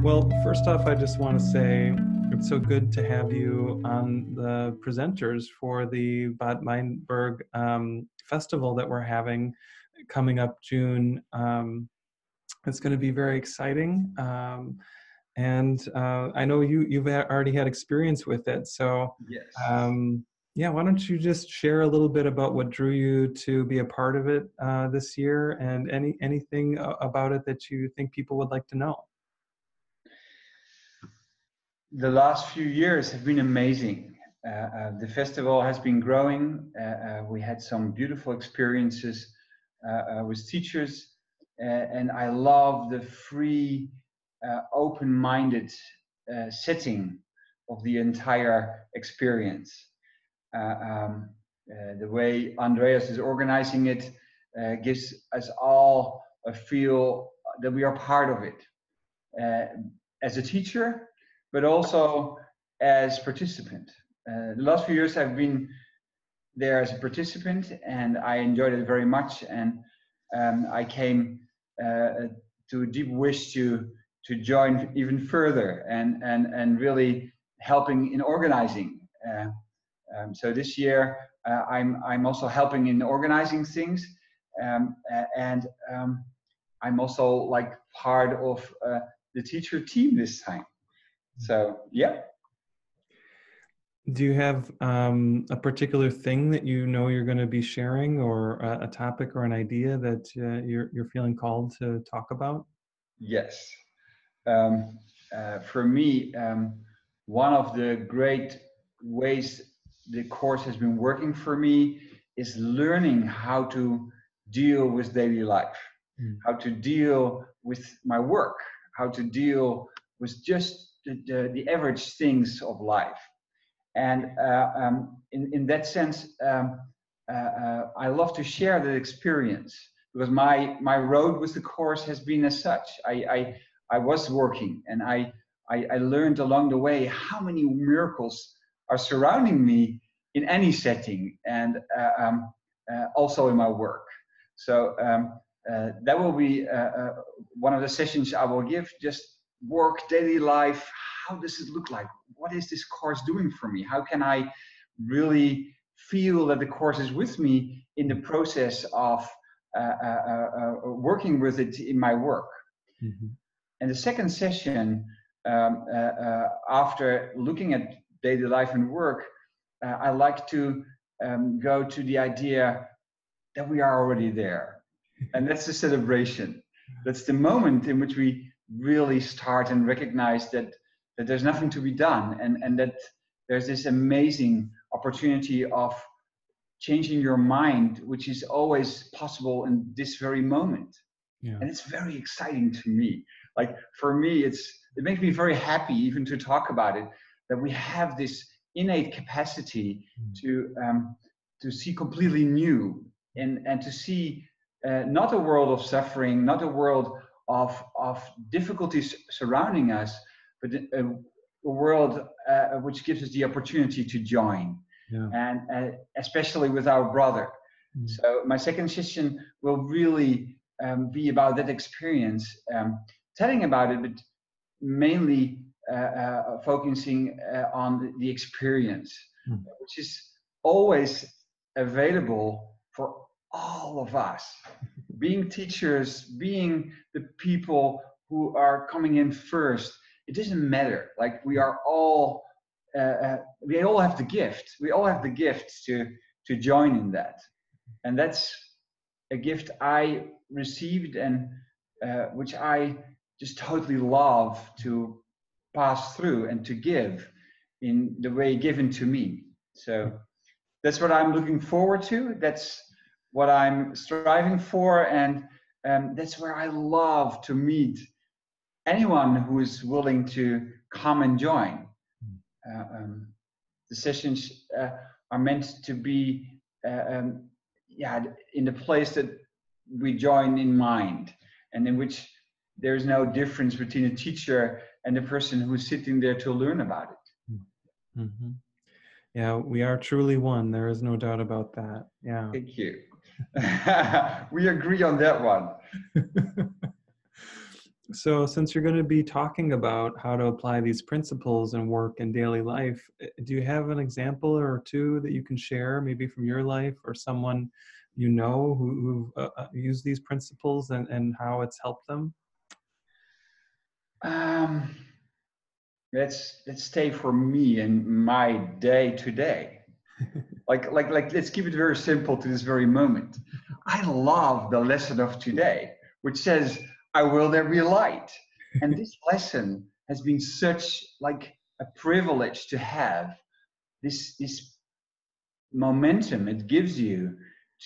Well, first off, I just want to say it's so good to have you on the presenters for the Bad Meinberg festival that we're having coming up June. It's going to be very exciting. And I know you've already had experience with it. So Yes. yeah, why don't you just share a little bit about what drew you to be a part of it this year, and anything about it that you think people would like to know? The last few years have been amazing. The festival has been growing. We had some beautiful experiences with teachers, and I love the free, open-minded setting of the entire experience. The way Andreas is organizing it gives us all a feel that we are part of it. As a teacher, but also as participant. The last few years I've been there as a participant, and I enjoyed it very much. And I came to a deep wish to join even further and really helping in organizing. So this year I'm also helping in organizing things, and I'm also like part of the teacher team this time. So yeah. Do you have a particular thing that you know you're going to be sharing, or a topic or an idea that you're feeling called to talk about? Yes. For me, one of the great ways the course has been working for me is learning how to deal with daily life, how to deal with my work, how to deal with just the average things of life. And in that sense, I love to share that experience, because my road with the course has been as such. I was working, and I learned along the way how many miracles are surrounding me in any setting, and also in my work. So that will be one of the sessions I will give, just work, daily life. How does it look like? What is this course doing for me? How can I really feel that the course is with me in the process of working with it in my work? Mm-hmm. And the second session, after looking at daily life and work, I like to go to the idea that we are already there. And that's the celebration. That's the moment in which we really start and recognize that there's nothing to be done, and that there's this amazing opportunity of changing your mind, which is always possible in this very moment. Yeah. And it's very exciting to me. Like, for me, it makes me very happy even to talk about it, that we have this innate capacity to see completely new, and to see not a world of suffering, not a world of difficulties surrounding us, but a world which gives us the opportunity to join, and especially with our brother. So my second session will really be about that experience, telling about it, but mainly focusing on the experience, which is always available for all of us. Being teachers, being the people who are coming in first, it doesn't matter. Like, we are all, we all have the gift. We all have the gift to join in that. And that's a gift I received, and which I just totally love to pass through and to give in the way given to me. So that's what I'm looking forward to. That's what I'm striving for, and that's where I love to meet anyone who is willing to come and join. The sessions are meant to be in the place that we join in mind, and in which there's no difference between a teacher and the person who's sitting there to learn about it. Mm-hmm. Yeah, we are truly one. There is no doubt about that. Yeah. Thank you. We agree on that one. So since you're going to be talking about how to apply these principles in work and daily life, do you have an example or two that you can share, maybe from your life or someone you know who used these principles and how it's helped them? Um, let's stay for me and my day to day. Like, let's keep it very simple to this very moment. I love the lesson of today, which says, "I will there be light." And this lesson has been such like a privilege to have. This momentum it gives you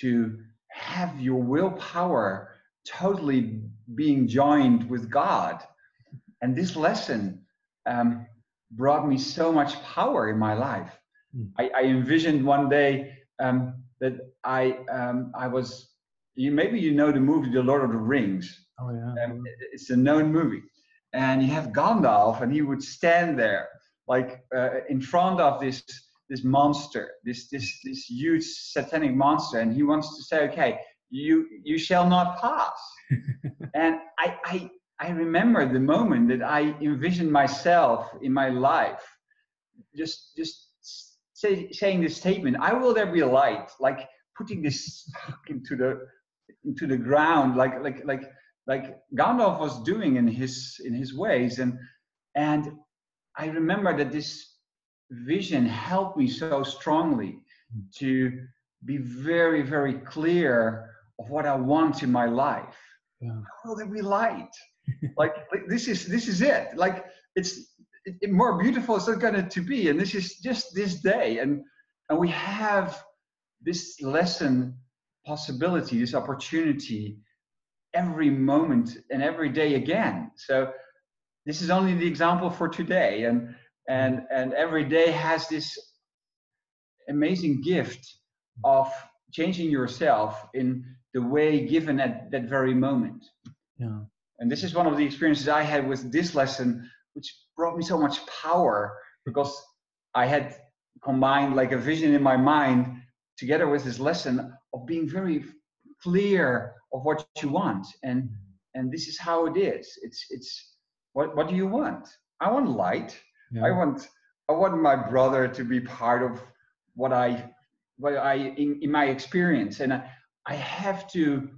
to have your willpower totally being joined with God. And this lesson brought me so much power in my life. I envisioned one day that I was, maybe you know the movie The Lord of the Rings. Oh yeah. It's a known movie. And you have Gandalf, and he would stand there like in front of this monster, this huge satanic monster, and he wants to say, "Okay, you shall not pass." And I remember the moment that I envisioned myself in my life just saying this statement, "I will there be a light," like putting this into the ground, like Gandalf was doing in his ways. And I remember that this vision helped me so strongly to be very, very clear of what I want in my life. Yeah. How will there be light? like this is it. Like more beautiful is not going to be. And this is just this day. And we have this lesson possibility, this opportunity every moment and every day again. So this is only the example for today. And every day has this amazing gift of changing yourself in the way given at that very moment. Yeah. And this is one of the experiences I had with this lesson, which brought me so much power, because I had combined like a vision in my mind together with this lesson of being very clear of what you want. And this is how it is. It's what do you want? I want light. Yeah. I want my brother to be part of what I in my experience. And I have to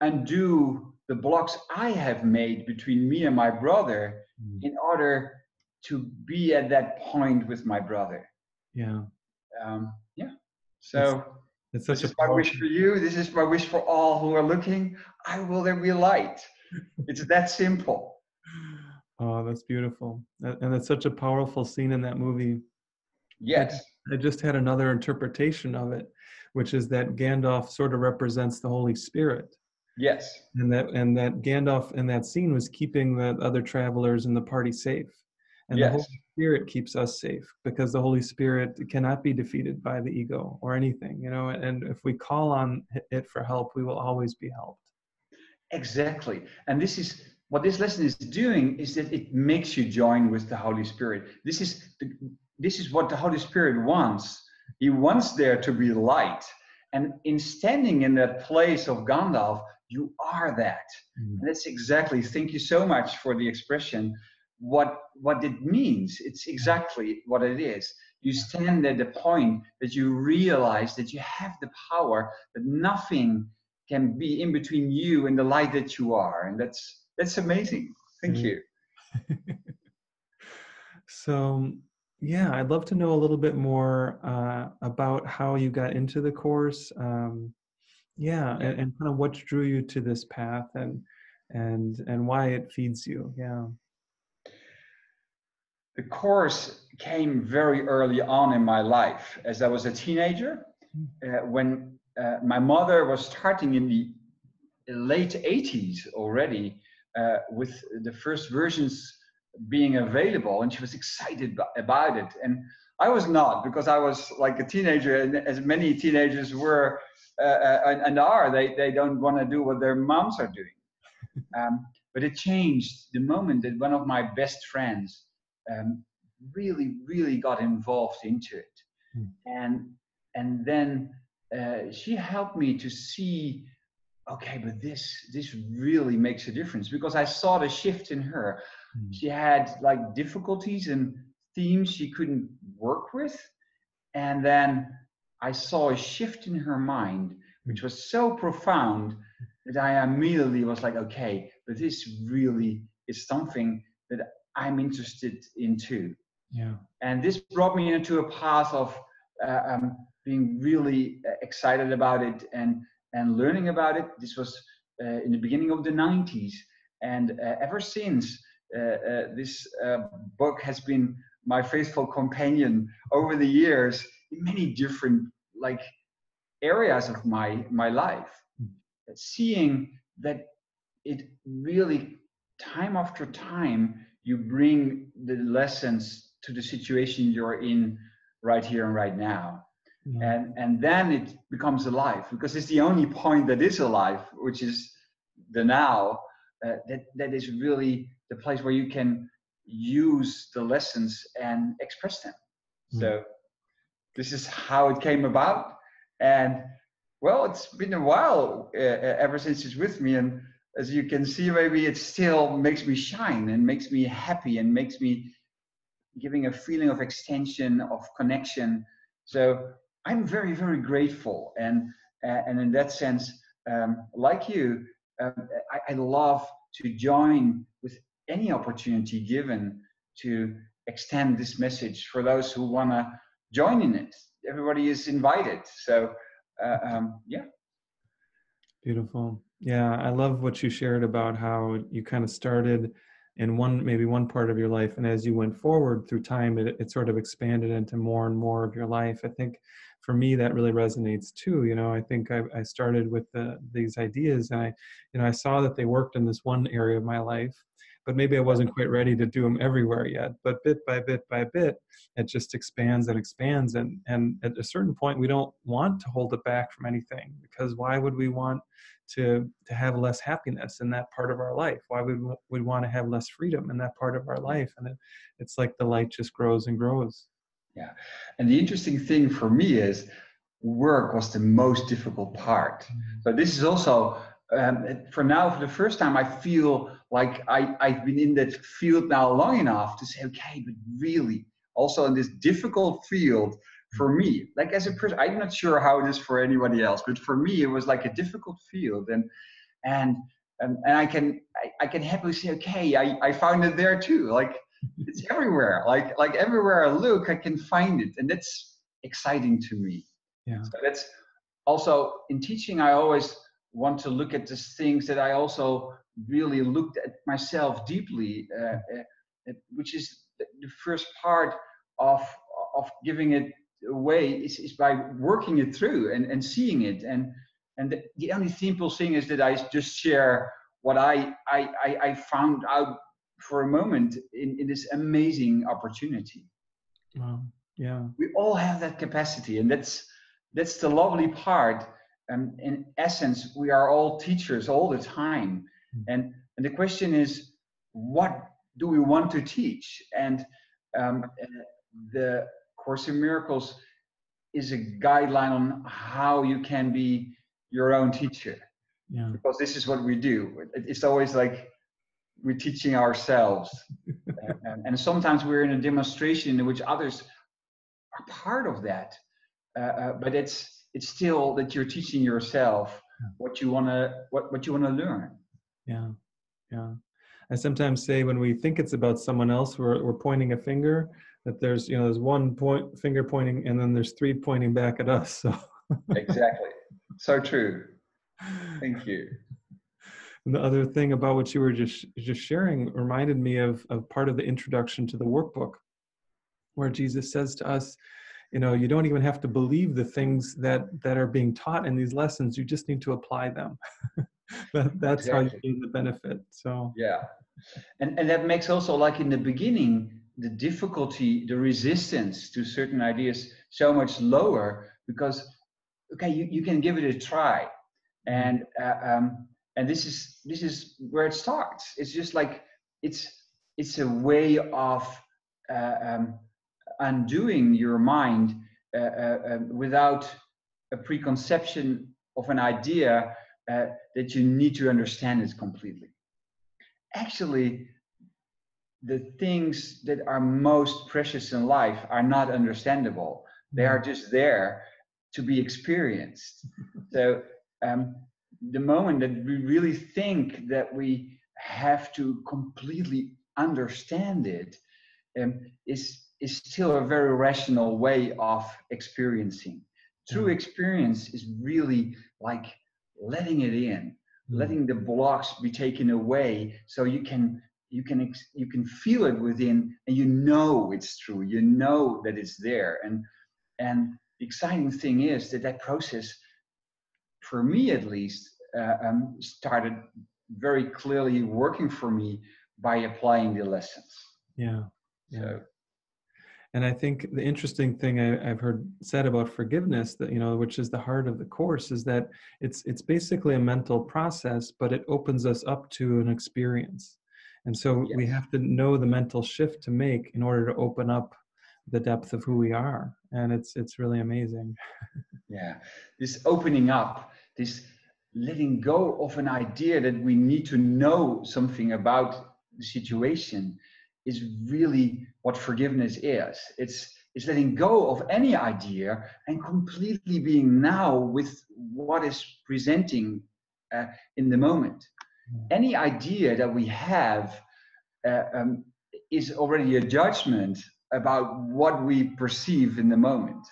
undo the blocks I have made between me and my brother in order to be at that point with my brother. Yeah. Yeah. So it's this such is a my wish for you. This is my wish for all who are looking. I will there be light. It's that simple. Oh, that's beautiful. And it's such a powerful scene in that movie. Yes. I just had another interpretation of it, which is that Gandalf sort of represents the Holy Spirit. Yes. And that Gandalf in that scene was keeping the other travelers in the party safe. And Yes. the Holy Spirit keeps us safe, because the Holy Spirit cannot be defeated by the ego or anything, you know, and if we call on it for help, we will always be helped. Exactly. And this is what this lesson is doing, is that it makes you join with the Holy Spirit. This is what the Holy Spirit wants. He wants there to be light. And in standing in that place of Gandalf, you are that. And that's exactly, thank you so much for the expression, what it means. It's exactly what it is. You stand at the point that you realize that you have the power, that nothing can be in between you and the light that you are. And that's amazing. Thank you. So, yeah, I'd love to know a little bit more about how you got into the course. And kind of what drew you to this path, and why it feeds you. Yeah. The course came very early on in my life, as I was a teenager, when my mother was starting in the late 80s already with the first versions being available, and she was excited about it. And I was not, because I was like a teenager, and as many teenagers were and are, they don't want to do what their moms are doing. But it changed the moment that one of my best friends really got involved into it. And then she helped me to see okay, but this really makes a difference, because I saw the shift in her. She had like difficulties and themes she couldn't work with, and then I saw a shift in her mind, which was so profound that I immediately was like, okay, but this really is something that I'm interested in too. Yeah. And this brought me into a path of being really excited about it and learning about it. This was in the beginning of the 90s. And ever since, this book has been my faithful companion over the years in many different like areas of my life. Seeing that it really, time after time, you bring the lessons to the situation you're in right here and right now. And then it becomes alive, because it's the only point that is alive, which is the now. That is really the place where you can use the lessons and express them. So this is how it came about. And well, it's been a while ever since it's with me. And as you can see, maybe it still makes me shine and makes me happy and makes me giving a feeling of extension, of connection. So I'm very, very grateful. And in that sense, like you, I love to join with any opportunity given to extend this message for those who want to join in it. Everybody is invited. So yeah. Beautiful. Yeah, I love what you shared about how you kind of started in maybe one part of your life, and as you went forward through time, it sort of expanded into more and more of your life. I think for me that really resonates too. I think I started with these ideas, and I saw that they worked in this one area of my life, but maybe I wasn't quite ready to do them everywhere yet. But bit by bit by bit, it just expands and expands, and at a certain point, we don't want to hold it back from anything, because why would we want to have less happiness in that part of our life? Why would we want to have less freedom in that part of our life? And it's like the light just grows and grows. Yeah. And the interesting thing for me is work was the most difficult part. So this is also, for the first time, I feel like I've been in that field now long enough to say, okay, but really, also in this difficult field, for me, like as a person, I'm not sure how it is for anybody else, but for me, it was like a difficult field. And I can happily say, okay, I found it there too. Like it's everywhere. Like everywhere I look, I can find it, and that's exciting to me. Yeah. So that's also in teaching. I always want to look at the things that I also really looked at myself deeply, which is the first part of giving it away is by working it through and seeing it. And the only simple thing is that I just share what I found out for a moment in this amazing opportunity. Wow. Yeah. We all have that capacity, and that's the lovely part. In essence, we are all teachers all the time, and the question is, what do we want to teach? And the Course in Miracles is a guideline on how you can be your own teacher. Yeah. Because this is what we do. It's always like we're teaching ourselves. And sometimes we're in a demonstration in which others are part of that. But it's still that you're teaching yourself what you wanna learn. Yeah. Yeah. I sometimes say when we think it's about someone else, we're pointing a finger, that there's one finger pointing, and then there's three pointing back at us. So Exactly. So true. Thank you. And the other thing about what you were just sharing reminded me of part of the introduction to the workbook, where Jesus says to us, you don't even have to believe the things that are being taught in these lessons. You just need to apply them. That's exactly how you gain the benefit. So yeah. And that makes also, like in the beginning, the difficulty, the resistance to certain ideas so much lower, because okay, you can give it a try. And this is where it starts. It's just like it's a way of undoing your mind without a preconception of an idea that you need to understand it completely. Actually, the things that are most precious in life are not understandable. They are just there to be experienced. So the moment that we really think that we have to completely understand it is still a very rational way of experiencing. True experience is really like letting it in, letting the blocks be taken away, so you can feel it within, and you know it's true. You know that it's there, and the exciting thing is that process, for me at least, started very clearly working for me by applying the lessons. Yeah. So. And I think the interesting thing I've heard said about forgiveness, that, you know, which is the heart of the course, is that it's basically a mental process, but it opens us up to an experience. And so we have to know the mental shift to make in order to open up the depth of who we are. And it's really amazing. Yeah, this opening up, this letting go of an idea that we need to know something about the situation is really what forgiveness is. It's letting go of any idea and completely being now with what is presenting in the moment. Any idea that we have is already a judgment about what we perceive in the moment.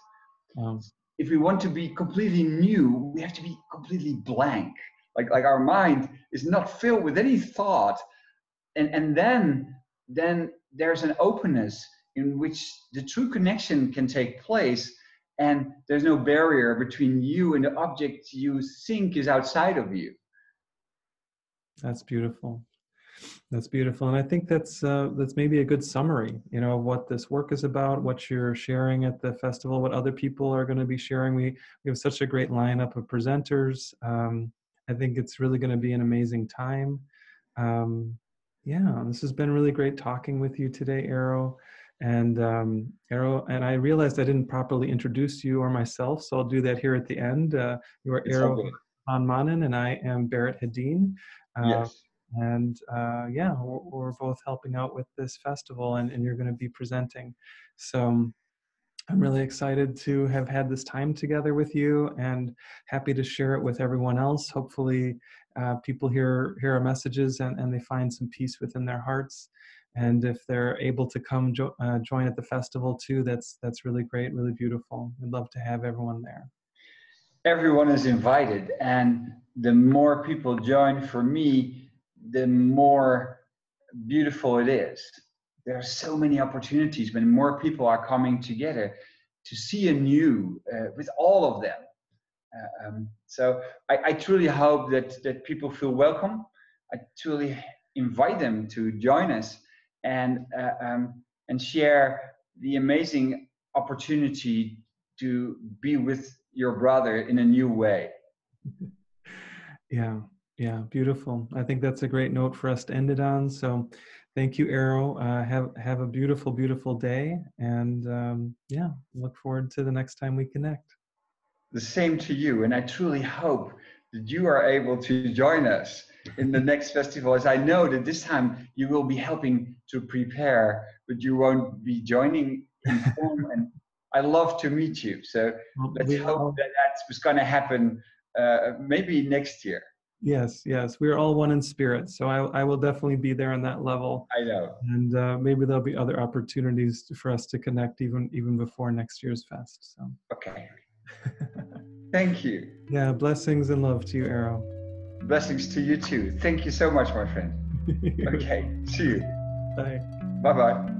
If we want to be completely new, we have to be completely blank. Like our mind is not filled with any thought, and then there's an openness in which the true connection can take place, and there's no barrier between you and the object you think is outside of you. That's beautiful. That's beautiful. And I think that's maybe a good summary, you know, of what this work is about, what you're sharing at the festival, what other people are going to be sharing. We have such a great lineup of presenters. I think it's really going to be an amazing time. Yeah, this has been really great talking with you today, Erro. And Erro, and I realized I didn't properly introduce you or myself, so I'll do that here at the end. You are Erro van Mannen, and I am Barret Hedeen. Yes. And yeah, we're both helping out with this festival, and you're going to be presenting. So I'm really excited to have had this time together with you, and happy to share it with everyone else. Hopefully people hear our messages and they find some peace within their hearts. And if they're able to come join at the festival too, that's really great, really beautiful. We'd love to have everyone there. Everyone is invited, and the more people join, for me, the more beautiful it is. There are so many opportunities when more people are coming together to see anew with all of them. So I truly hope that people feel welcome. I truly invite them to join us and share the amazing opportunity to be with your brother in a new way. Yeah, beautiful. I think that's a great note for us to end it on. So thank you, Erro. Have a beautiful, beautiful day. And yeah, look forward to the next time we connect. The same to you. And I truly hope that you are able to join us in the next festival, as I know that this time you will be helping to prepare, but you won't be joining in form. And I love to meet you. So let's hope that that's going to happen maybe next year. Yes, we're all one in spirit. So I will definitely be there on that level. I know. And maybe there'll be other opportunities for us to connect even before next year's fest. So. Okay. Thank you. Yeah, blessings and love to you, Erro. Blessings to you too. Thank you so much, my friend. Okay, see you. Bye. Bye-bye.